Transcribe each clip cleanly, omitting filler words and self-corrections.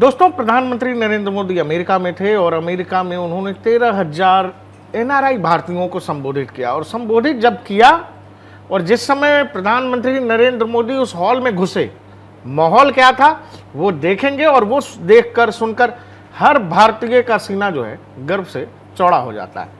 दोस्तों, प्रधानमंत्री नरेंद्र मोदी अमेरिका में थे और अमेरिका में उन्होंने 13,000 एनआरआई भारतीयों को संबोधित किया। और संबोधित जब किया और जिस समय प्रधानमंत्री नरेंद्र मोदी उस हॉल में घुसे, माहौल क्या था वो देखेंगे और वो देखकर सुनकर हर भारतीय का सीना जो है गर्व से चौड़ा हो जाता है।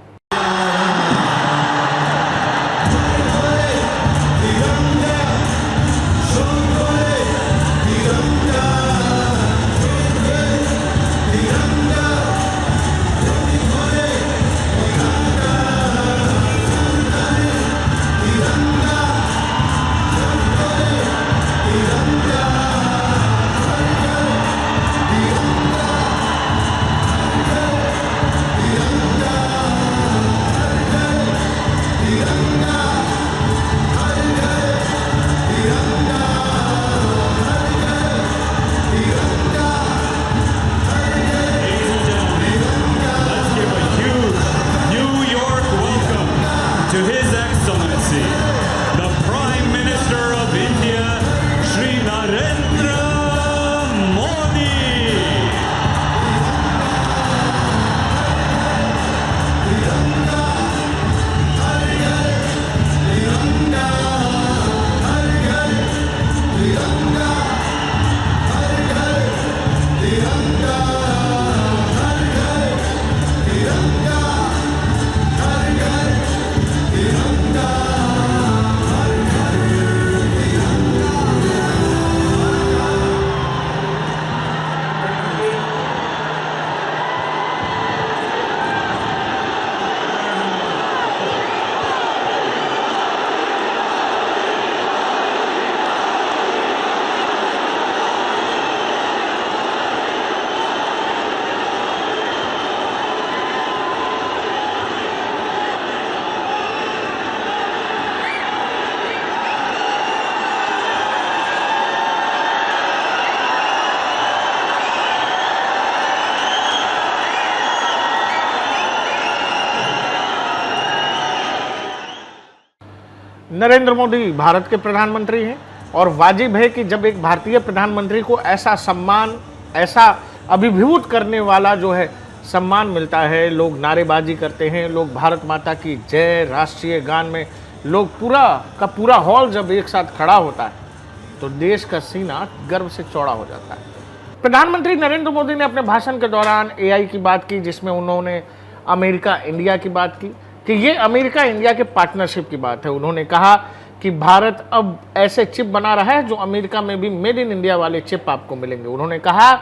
नरेंद्र मोदी भारत के प्रधानमंत्री हैं और वाजिब है कि जब एक भारतीय प्रधानमंत्री को ऐसा सम्मान, ऐसा अभिभूत करने वाला जो है सम्मान मिलता है, लोग नारेबाजी करते हैं, लोग भारत माता की जय, राष्ट्रीय गान में लोग पूरा हॉल जब एक साथ खड़ा होता है तो देश का सीना गर्व से चौड़ा हो जाता है। प्रधानमंत्री नरेंद्र मोदी ने अपने भाषण के दौरान एआई की बात की, जिसमें उन्होंने अमेरिका इंडिया की बात की कि ये अमेरिका इंडिया के पार्टनरशिप की बात है। उन्होंने कहा कि भारत अब ऐसे चिप बना रहा है जो अमेरिका में भी मेड इन इंडिया वाले चिप आपको मिलेंगे। उन्होंने कहा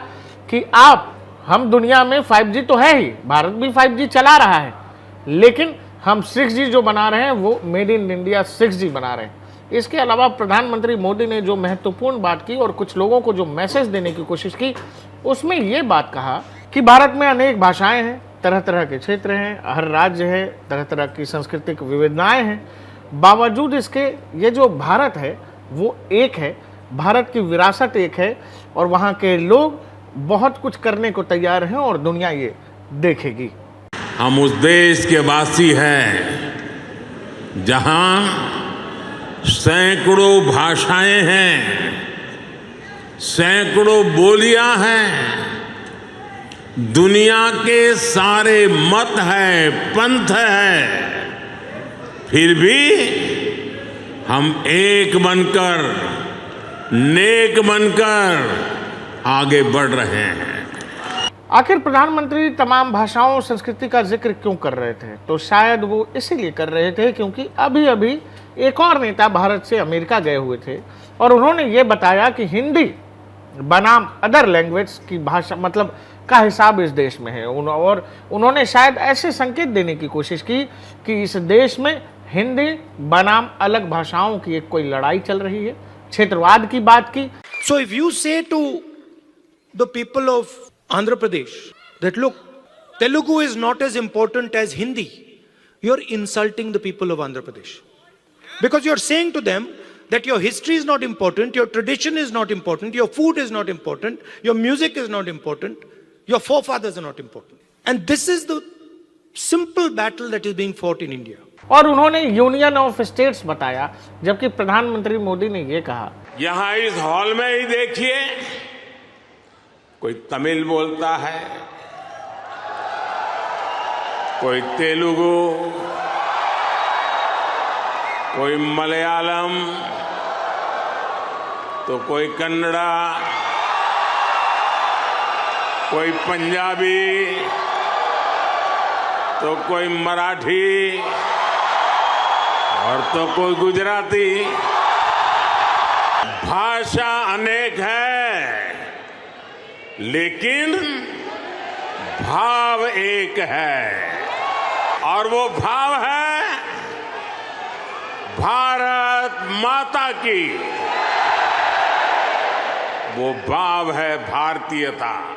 कि हम दुनिया में 5G तो है ही, भारत भी 5G चला रहा है, लेकिन हम 6G जो बना रहे हैं वो मेड इन इंडिया 6G बना रहे हैं। इसके अलावा प्रधानमंत्री मोदी ने जो महत्वपूर्ण बात की और कुछ लोगों को जो मैसेज देने की कोशिश की, उसमें ये बात कहा कि भारत में अनेक भाषाएं हैं, तरह तरह के क्षेत्र हैं, हर राज्य है, तरह तरह की सांस्कृतिक विविधताएं हैं। बावजूद इसके ये जो भारत है वो एक है, भारत की विरासत एक है और वहाँ के लोग बहुत कुछ करने को तैयार हैं और दुनिया ये देखेगी। हम उस देश के वासी हैं जहाँ सैकड़ों भाषाएं हैं, सैकड़ों बोलियां हैं, दुनिया के सारे मत है, पंथ है, फिर भी हम एक बनकर, नेक बनकर आगे बढ़ रहे हैं। आखिर प्रधानमंत्री तमाम भाषाओं और संस्कृति का जिक्र क्यों कर रहे थे? तो शायद वो इसीलिए कर रहे थे क्योंकि अभी अभी एक और नेता भारत से अमेरिका गए हुए थे और उन्होंने ये बताया कि हिंदी बनाम अदर लैंग्वेज की भाषा मतलब का हिसाब इस देश में है। और उन्होंने शायद ऐसे संकेत देने की कोशिश की कि इस देश में हिंदी बनाम अलग भाषाओं की एक कोई लड़ाई चल रही है, क्षेत्रवाद की बात की। So if you say to the people of Andhra Pradesh that look, Telugu is not as important as Hindi, you're insulting the people of Andhra Pradesh. Because you're saying to them that your history is not important, your tradition is not important, your food is not important, your music is not important, your forefathers are not important. And this is the simple battle that is being fought in India. और उन्होंने union of states बताया, जबकि प्रधानमंत्री मोदी ने ये कहा, यहां इस हॉल में ही देखिए, कोई तमिल बोलता है, कोई तेलुगु, कोई मलयालम, तो कोई कन्नड़ा, कोई पंजाबी, तो कोई मराठी और तो कोई गुजराती। भाषा अनेक है, लेकिन भाव एक है, और वो भाव है भारत माता की। वो भाव है भारतीयता।